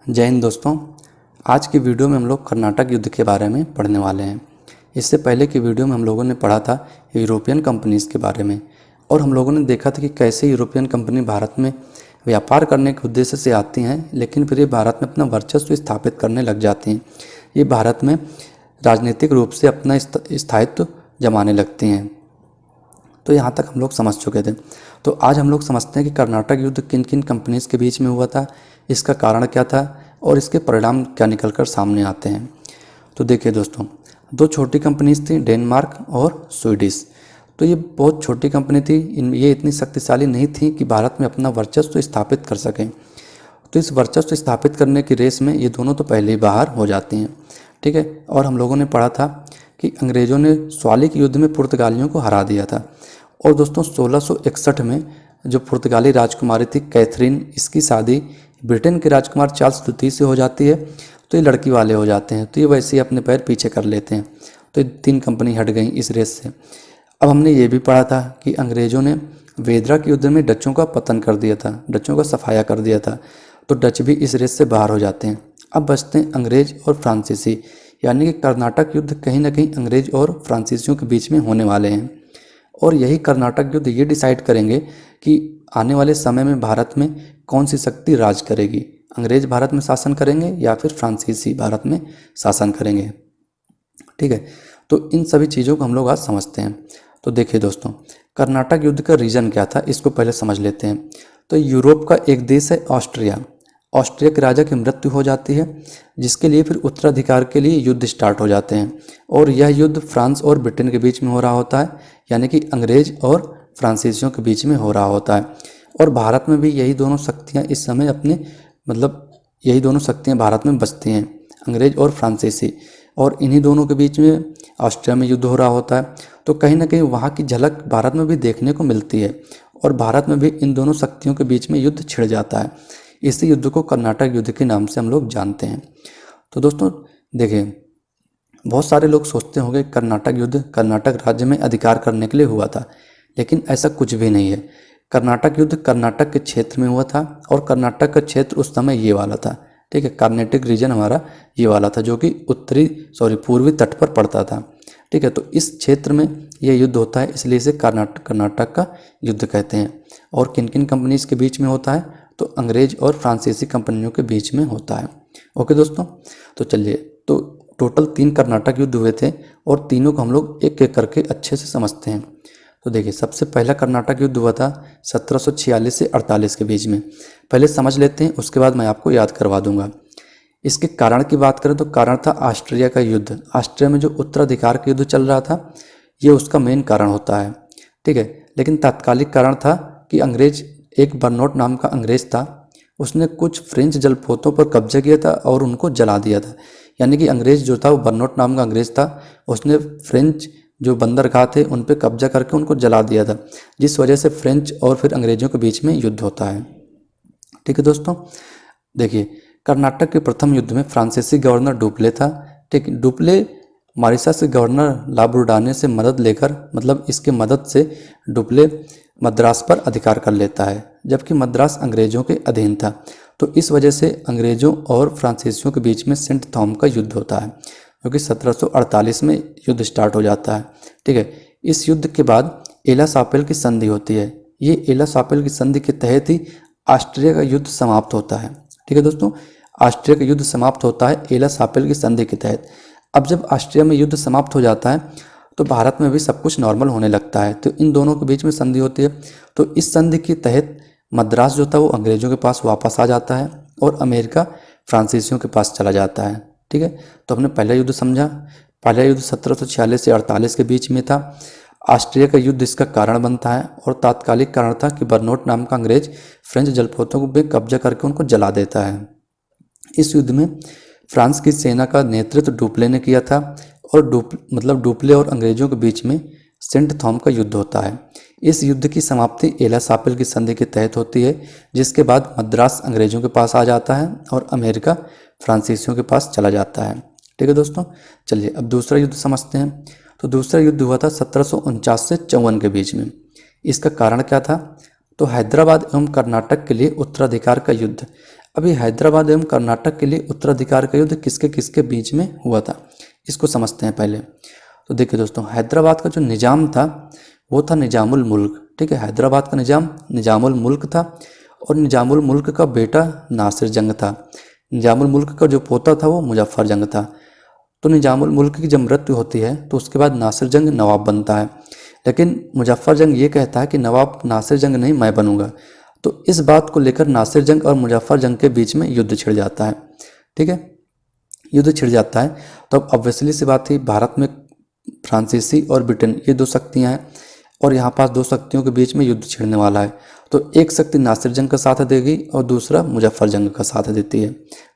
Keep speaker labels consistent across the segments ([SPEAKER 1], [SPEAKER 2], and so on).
[SPEAKER 1] जय हिंद दोस्तों। आज की वीडियो में हम लोग कर्नाटक युद्ध के बारे में पढ़ने वाले हैं। इससे पहले की वीडियो में हम लोगों ने पढ़ा था यूरोपियन कंपनीज़ के बारे में, और हम लोगों ने देखा था कि कैसे यूरोपियन कंपनी भारत में व्यापार करने के उद्देश्य से आती हैं, लेकिन फिर ये भारत में अपना वर्चस्व स्थापित करने लग जाती हैं। ये भारत में राजनीतिक रूप से अपना स्थायित्व जमाने लगती हैं। तो यहाँ तक हम लोग समझ चुके थे। तो आज हम लोग समझते हैं कि कर्नाटक युद्ध किन किन कंपनीज़ के बीच में हुआ था, इसका कारण क्या था और इसके परिणाम क्या निकल कर सामने आते हैं। तो देखिए दोस्तों, दो छोटी कंपनीज थी, डेनमार्क और स्वीडिश। तो ये बहुत छोटी कंपनी थी, ये इतनी शक्तिशाली नहीं थी कि भारत में अपना वर्चस्व स्थापित कर सकें। तो इस वर्चस्व स्थापित करने की रेस में ये दोनों तो पहले ही बाहर हो जाती हैं, ठीक है। और हम लोगों ने पढ़ा था कि अंग्रेज़ों ने स्वालिक युद्ध में पुर्तगालियों को हरा दिया था। और दोस्तों 1661 में जो पुर्तगाली राजकुमारी थी कैथरीन, इसकी शादी ब्रिटेन के राजकुमार चार्ल्स द्वितीय से हो जाती है। तो ये लड़की वाले हो जाते हैं, तो ये वैसे ही अपने पैर पीछे कर लेते हैं। तो ये तीन कंपनी हट गई इस रेस से। अब हमने ये भी पढ़ा था कि अंग्रेज़ों ने वेदरा के युद्ध में डचों का पतन कर दिया था, डचों का सफाया कर दिया था। तो डच भी इस रेस से बाहर हो जाते हैं। अब बचते हैं अंग्रेज और फ्रांसीसी, यानी कि कर्नाटक युद्ध कहीं ना कहीं अंग्रेज और फ्रांसीसियों के बीच में होने वाले हैं। और यही कर्नाटक युद्ध ये डिसाइड करेंगे कि आने वाले समय में भारत में कौन सी शक्ति राज करेगी, अंग्रेज भारत में शासन करेंगे या फिर फ्रांसीसी भारत में शासन करेंगे, ठीक है। तो इन सभी चीज़ों को हम लोग आज समझते हैं। तो देखिए दोस्तों, कर्नाटक युद्ध का रीजन क्या था, इसको पहले समझ लेते हैं। तो यूरोप का एक देश है ऑस्ट्रिया। ऑस्ट्रिया के राजा की मृत्यु हो जाती है, जिसके लिए फिर उत्तराधिकार के लिए युद्ध स्टार्ट हो जाते हैं। और यह युद्ध फ्रांस और ब्रिटेन के बीच में हो रहा होता है, यानी कि अंग्रेज और फ्रांसीसियों के बीच में हो रहा होता है। और भारत में भी यही दोनों शक्तियाँ इस समय यही दोनों शक्तियाँ भारत में बचती हैं, अंग्रेज और फ्रांसीसी। और इन्हीं दोनों के बीच में ऑस्ट्रिया में युद्ध हो रहा होता है। तो कहीं ना कहीं वहाँ की झलक भारत में भी देखने को मिलती है, और भारत में भी इन दोनों शक्तियों के बीच में युद्ध छिड़ जाता है। इसी युद्ध को कर्नाटक युद्ध के नाम से हम लोग जानते हैं। तो दोस्तों देखिए, बहुत सारे लोग सोचते होंगे कर्नाटक युद्ध कर्नाटक राज्य में अधिकार करने के लिए हुआ था, लेकिन ऐसा कुछ भी नहीं है। कर्नाटक युद्ध कर्नाटक के क्षेत्र में हुआ था, और कर्नाटक का क्षेत्र उस समय ये वाला था, ठीक है। कर्नाटक रीजन हमारा ये वाला था, जो कि पूर्वी तट पर पड़ता था, ठीक है। तो इस क्षेत्र में यह युद्ध होता है, इसलिए इसे कर्नाटक का युद्ध कहते हैं। और किन किन कंपनीज के बीच में होता है, तो अंग्रेज और फ्रांसीसी कंपनियों के बीच में होता है। ओके दोस्तों, तो चलिए, तो टोटल 3 कर्नाटक युद्ध हुए थे, और तीनों को हम लोग एक एक करके अच्छे से समझते हैं। तो देखिए, सबसे पहला कर्नाटक युद्ध हुआ था 1746 से 48 के बीच में। पहले समझ लेते हैं, उसके बाद मैं आपको याद करवा दूंगा। इसके कारण की बात करें तो कारण था ऑस्ट्रिया का युद्ध। ऑस्ट्रिया में जो उत्तराधिकार का युद्ध चल रहा था, ये उसका मेन कारण होता है, ठीक है। लेकिन तात्कालिक कारण था कि अंग्रेज, एक बर्नौट नाम का अंग्रेज था, उसने कुछ फ्रेंच जलपोतों पर कब्जा किया था और उनको जला दिया था। यानी कि अंग्रेज जो था वो बर्नौट नाम का अंग्रेज था, उसने फ्रेंच जो बंदरगाह थे उन पर कब्जा करके उनको जला दिया था, जिस वजह से फ्रेंच और फिर अंग्रेजों के बीच में युद्ध होता है, ठीक है दोस्तों। देखिए, कर्नाटक के प्रथम युद्ध में फ्रांसीसी गवर्नर डुप्ले था, ठीक। डुप्ले मॉरिशस के गवर्नर लाबुर्डाने से मदद लेकर, मतलब इसके मदद से डुप्ले मद्रास पर अधिकार कर लेता है, जबकि मद्रास अंग्रेजों के अधीन था। तो इस वजह से अंग्रेजों और फ्रांसीसियों के बीच में सेंट थॉम का युद्ध होता है, जो कि 1748 में युद्ध स्टार्ट हो जाता है, ठीक है। इस युद्ध के बाद एला सापेल की संधि होती है। ये एला सापेल की संधि के तहत ही ऑस्ट्रिया का युद्ध समाप्त होता है, ठीक है दोस्तों। ऑस्ट्रिया का युद्ध समाप्त होता है एला सापेल की संधि के तहत। अब जब ऑस्ट्रिया में युद्ध समाप्त हो जाता है, तो भारत में भी सब कुछ नॉर्मल होने लगता है। तो इन दोनों के बीच में संधि होती है। तो इस संधि के तहत मद्रास जो था वो अंग्रेजों के पास वापस आ जाता है, और अमेरिका फ्रांसीसियों के पास चला जाता है, ठीक है। तो हमने पहला युद्ध समझा। पहला युद्ध 1746 से 48 के बीच में था। ऑस्ट्रिया का युद्ध इसका कारण बनता है, और तात्कालिक कारण था कि बर्नौट नाम का अंग्रेज फ्रेंच जलपोतों पर कब्जा करके उनको जला देता है। इस युद्ध में फ्रांस की सेना का नेतृत्व डुप्ले ने किया था, और डुप्ले और अंग्रेजों के बीच में सेंट थॉम का युद्ध होता है। इस युद्ध की समाप्ति एला सापेल की संधि के तहत होती है, जिसके बाद मद्रास अंग्रेजों के पास आ जाता है और अमेरिका फ्रांसीसियों के पास चला जाता है, ठीक है दोस्तों। चलिए, अब दूसरा युद्ध समझते हैं। तो दूसरा युद्ध हुआ था 1749 से 54 के बीच में। इसका कारण क्या था, तो हैदराबाद एवं कर्नाटक के लिए उत्तराधिकार का युद्ध। अभी हैदराबाद एवं कर्नाटक के लिए उत्तराधिकार का युद्ध किसके किसके बीच में हुआ था, इसको समझते हैं पहले। तो देखिए दोस्तों, हैदराबाद का जो निज़ाम था वो था निज़ामुल मुल्क। ठीक है, हैदराबाद का निज़ाम निज़ामुल मुल्क था और निज़ामुल मुल्क का बेटा नासिर जंग था। निज़ामुल मुल्क का जो पोता था वो मुजफ्फर जंग था। तो निज़ामुल मुल्क की जब मृत्यु होती है तो उसके बाद नासिर जंग नवाब बनता है, लेकिन मुजफ्फर जंग ये कहता है कि नवाब नासिर जंग नहीं, मैं बनूंगा। तो इस बात को लेकर नासिर जंग और मुजफ्फर जंग के बीच में युद्ध छिड़ जाता है। ठीक है, युद्ध छिड़ जाता है। तो अब ऑब्वियसली सी बात थी, भारत में फ्रांसीसी और ब्रिटेन ये दो शक्तियाँ हैं और यहाँ पास दो शक्तियों के बीच में युद्ध छिड़ने वाला है। तो एक शक्ति नासिर जंग का साथ देगी और दूसरा मुजफ्फर जंग का साथ देती है।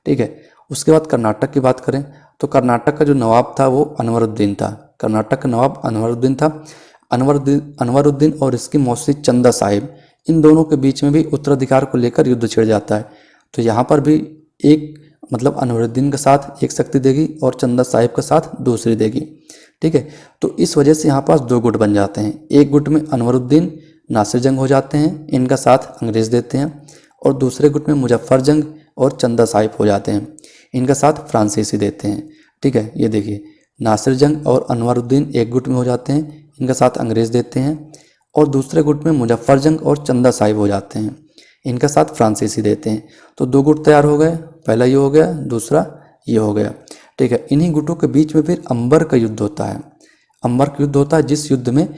[SPEAKER 1] ठीक है, उसके बाद कर्नाटक की बात करें तो कर्नाटक का जो नवाब था वो अनवरुद्दीन था। कर्नाटक का नवाब अनवरुद्दीन था। अनवरुद्दीन और इसकी मौसी चंदा साहिब, इन दोनों के बीच में भी उत्तराधिकार को लेकर युद्ध छिड़ जाता है। तो यहाँ पर भी एक मतलब अनवरुद्दीन का साथ एक शक्ति देगी और चंदा साहिब का साथ दूसरी देगी। ठीक है, तो इस वजह से यहाँ पास दो गुट बन जाते हैं। एक गुट में अनवरुद्दीन नासिर जंग हो जाते हैं, इनका साथ अंग्रेज देते हैं, और दूसरे गुट में मुजफ्फर जंग और चंदा साहिब हो जाते हैं, इनका साथ फ्रांसीसी देते हैं। ठीक है, ये देखिए नासिर जंग और अनवरुद्दीन एक गुट में हो जाते हैं, इनका साथ अंग्रेज देते हैं, और दूसरे गुट में मुजफ्फर जंग और चंदा साहिब हो जाते हैं, इनका साथ फ्रांसीसी देते हैं। तो दो गुट तैयार हो गए, पहला ये हो गया, दूसरा ये हो गया। ठीक है, इन्हीं गुटों के बीच में फिर अंबर का युद्ध होता है। अंबर का युद्ध होता है जिस युद्ध में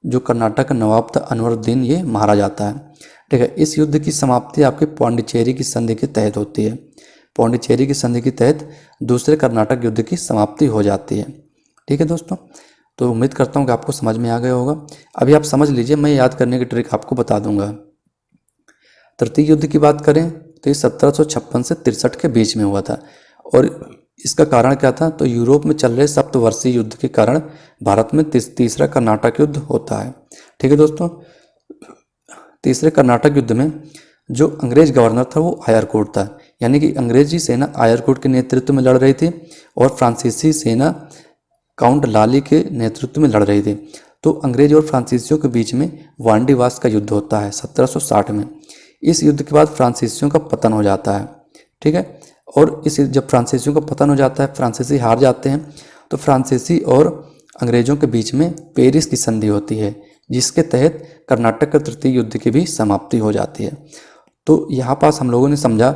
[SPEAKER 1] जो कर्नाटक का नवाब था अनवरुद्दीन ये मारा जाता है। ठीक है, इस युद्ध की समाप्ति आपके पौंडीचेरी की संधि के तहत होती है। पौंडीचेरी की संधि के तहत दूसरे कर्नाटक युद्ध की समाप्ति हो जाती है। ठीक है दोस्तों, तो उम्मीद करता हूँ कि आपको समझ में आ गया होगा। अभी आप समझ लीजिए, मैं याद करने की ट्रिक आपको बता दूंगा। तृतीय युद्ध की बात करें तो ये 1756 से 63 के बीच में हुआ था, और इसका कारण क्या था, तो यूरोप में चल रहे सप्तवर्षीय युद्ध के कारण भारत में तीसरा कर्नाटक युद्ध होता है। ठीक है दोस्तों, तीसरे कर्नाटक युद्ध में जो अंग्रेज गवर्नर था वो आयरकोट था, यानी कि अंग्रेजी सेना आयरकोट के नेतृत्व में लड़ रही थी और फ्रांसीसी सेना काउंट लाली के नेतृत्व में लड़ रही थी। तो अंग्रेज और फ्रांसीसियों के बीच में वांडीवास का युद्ध होता है 1760 में। इस युद्ध के बाद फ्रांसीसियों का पतन हो जाता है। ठीक है, और इस जब फ्रांसीसियों का पतन हो जाता है, फ्रांसीसी हार जाते हैं, तो फ्रांसीसी और अंग्रेजों के बीच में पेरिस की संधि होती है, जिसके तहत कर्नाटक का तृतीय युद्ध की भी समाप्ति हो जाती है। तो यहाँ पास हम लोगों ने समझा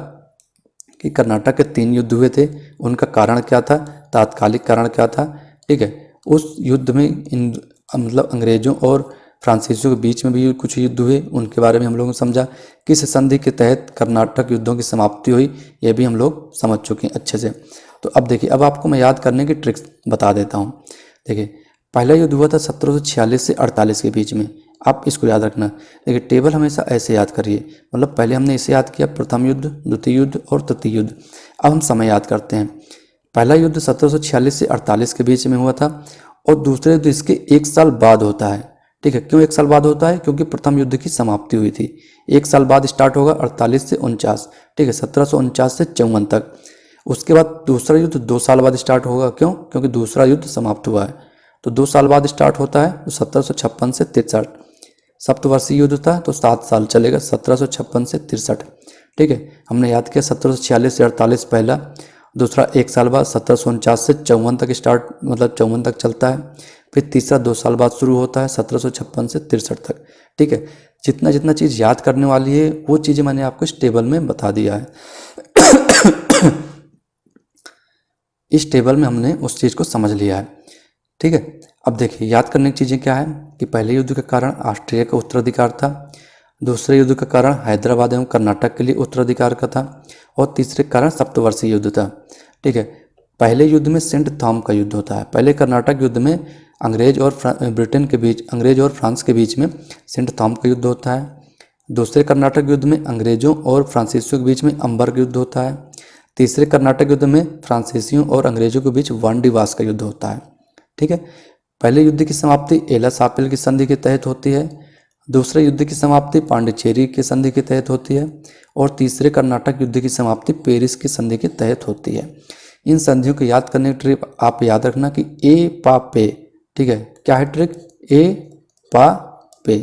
[SPEAKER 1] कि कर्नाटक के 3 युद्ध हुए थे, उनका कारण क्या था, तात्कालिक कारण क्या था। ठीक है, उस युद्ध में इन मतलब अंग्रेजों और फ्रांसीसियों के बीच में भी कुछ युद्ध हुए, उनके बारे में हम लोगों ने समझा। किस संधि के तहत कर्नाटक युद्धों की समाप्ति हुई, ये भी हम लोग समझ चुके हैं अच्छे से। तो अब देखिए, अब आपको मैं याद करने की ट्रिक्स बता देता हूँ। देखिए, पहला युद्ध हुआ था 1746 से 48 के बीच में, आप इसको याद रखना। देखिए, टेबल हमेशा ऐसे याद करिए, मतलब पहले हमने इसे याद किया, प्रथम युद्ध, द्वितीय युद्ध और तृतीय युद्ध। अब हम समय याद करते हैं। पहला युद्ध 1746 से 48 के बीच में हुआ था, और दूसरे युद्ध इसके 1 साल बाद होता है। ठीक है, क्यों 1 साल बाद होता है, क्योंकि प्रथम युद्ध की समाप्ति हुई थी। 1 साल बाद स्टार्ट होगा 48 से 49। ठीक है, 1749 से 54 तक। उसके बाद दूसरा युद्ध 2 साल बाद स्टार्ट होगा, क्यों, क्योंकि दूसरा युद्ध समाप्त हुआ है। तो 2 साल बाद स्टार्ट होता है, तो 1756 से 63। सप्तवर्षीय युद्ध था तो 7 साल चलेगा, 1756 से 63। ठीक है, हमने याद किया 1746 से 48 पहला, दूसरा 1 साल बाद 1749 से 54 तक स्टार्ट, मतलब 54 तक चलता है। फिर तीसरा 2 साल बाद शुरू होता है 1756 से 63 तक। ठीक है, जितना जितना चीज़ याद करने वाली है वो चीज़ें मैंने आपको इस टेबल में बता दिया है। इस टेबल में हमने उस चीज़ को समझ लिया है। ठीक है, अब देखिए याद करने की चीज़ें क्या है कि पहले युद्ध का कारण ऑस्ट्रिया का उत्तराधिकार था, दूसरे युद्ध का कारण हैदराबाद एवं कर्नाटक के लिए उत्तराधिकार का था, और तीसरे कारण सप्तवर्षीय युद्ध था। ठीक है, पहले युद्ध में सेंट थॉम का युद्ध होता है। पहले कर्नाटक युद्ध में अंग्रेज और ब्रिटेन के बीच, अंग्रेज और फ्रांस के बीच में सेंट थॉम का युद्ध होता है। दूसरे कर्नाटक युद्ध में अंग्रेजों और फ्रांसीसियों के बीच में अंबर का युद्ध होता है। तीसरे कर्नाटक युद्ध में फ्रांसीसियों और अंग्रेजों के बीच वांडीवास का युद्ध होता है। ठीक है, पहले युद्ध की समाप्ति एला सापेल की संधि के तहत होती है, दूसरे युद्ध की समाप्ति पांडिचेरी की संधि के तहत होती है, और तीसरे कर्नाटक युद्ध की समाप्ति पेरिस की संधि के तहत होती है। इन संधियों को याद करने की ट्रिक आप याद रखना कि ए पा पे। ठीक है, क्या है ट्रिक, ए पा पे,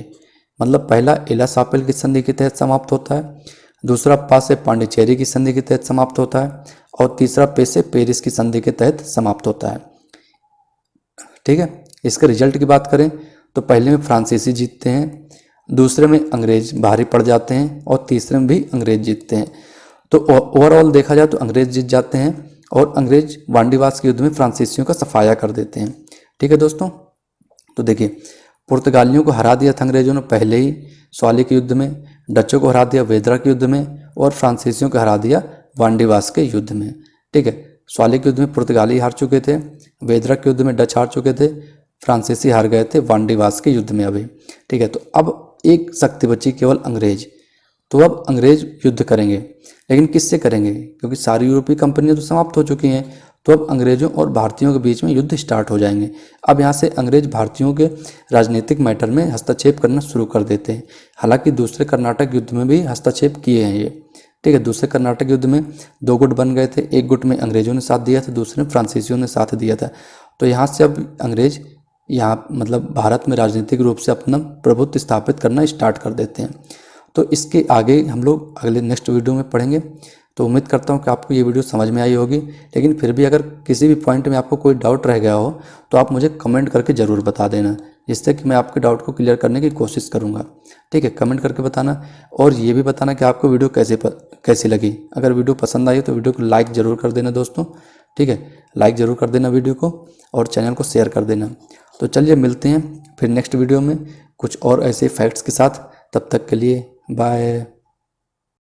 [SPEAKER 1] मतलब पहला एला सापेल की संधि के तहत समाप्त होता है, दूसरा पा से पांडिचेरी की संधि के तहत समाप्त होता है, और तीसरा पे से पेरिस की संधि के तहत समाप्त होता है। ठीक है, इसके रिजल्ट की बात करें तो पहले में फ्रांसीसी जीतते हैं, दूसरे में अंग्रेज भारी पड़ जाते हैं, और तीसरे में भी अंग्रेज जीतते हैं। तो ओवरऑल देखा जाए तो अंग्रेज जीत जाते हैं, और अंग्रेज वांडीवास के युद्ध में फ्रांसीसियों का सफाया कर देते हैं। ठीक है दोस्तों, तो देखिए पुर्तगालियों को हरा दिया था अंग्रेजों ने पहले ही स्वाली के युद्ध में, डचों को हरा दिया वेदरा के युद्ध में, और फ्रांसीसियों को हरा दिया वांडीवास के युद्ध में। ठीक है, स्वाली के युद्ध में पुर्तगाली हार चुके थे, वेदरा के युद्ध में डच हार चुके थे, फ्रांसीसी हार गए थे वांडीवास के युद्ध में अभी। ठीक है, तो अब एक शक्ति बची केवल अंग्रेज। तो अब अंग्रेज युद्ध करेंगे, लेकिन किससे करेंगे, क्योंकि सारी यूरोपीय कंपनियां तो समाप्त हो चुकी हैं। तो अब अंग्रेजों और भारतीयों के बीच में युद्ध स्टार्ट हो जाएंगे। अब यहाँ से अंग्रेज भारतीयों के राजनीतिक मैटर में हस्तक्षेप करना शुरू कर देते हैं। हालांकि दूसरे कर्नाटक युद्ध में भी हस्तक्षेप किए हैं ये। ठीक है, दूसरे कर्नाटक युद्ध में दो गुट बन गए थे, एक गुट में अंग्रेजों ने साथ दिया था, दूसरे में फ्रांसीसियों ने साथ दिया था। तो यहाँ से अब अंग्रेज यहाँ मतलब भारत में राजनीतिक रूप से अपना प्रभुत्व स्थापित करना स्टार्ट कर देते हैं। तो इसके आगे हम लोग अगले नेक्स्ट वीडियो में पढ़ेंगे। तो उम्मीद करता हूँ कि आपको ये वीडियो समझ में आई होगी, लेकिन फिर भी अगर किसी भी पॉइंट में आपको कोई डाउट रह गया हो तो आप मुझे कमेंट करके ज़रूर बता देना, जिससे कि मैं आपके डाउट को क्लियर करने की कोशिश करूँगा। ठीक है, कमेंट करके बताना, और ये भी बताना कि आपको वीडियो कैसी लगी। अगर वीडियो पसंद आई तो वीडियो को लाइक ज़रूर कर देना दोस्तों। ठीक है, लाइक ज़रूर कर देना वीडियो को, और चैनल को शेयर कर देना। तो चलिए मिलते हैं फिर नेक्स्ट वीडियो में कुछ और ऐसे फैक्ट्स के साथ। तब तक के लिए बाय।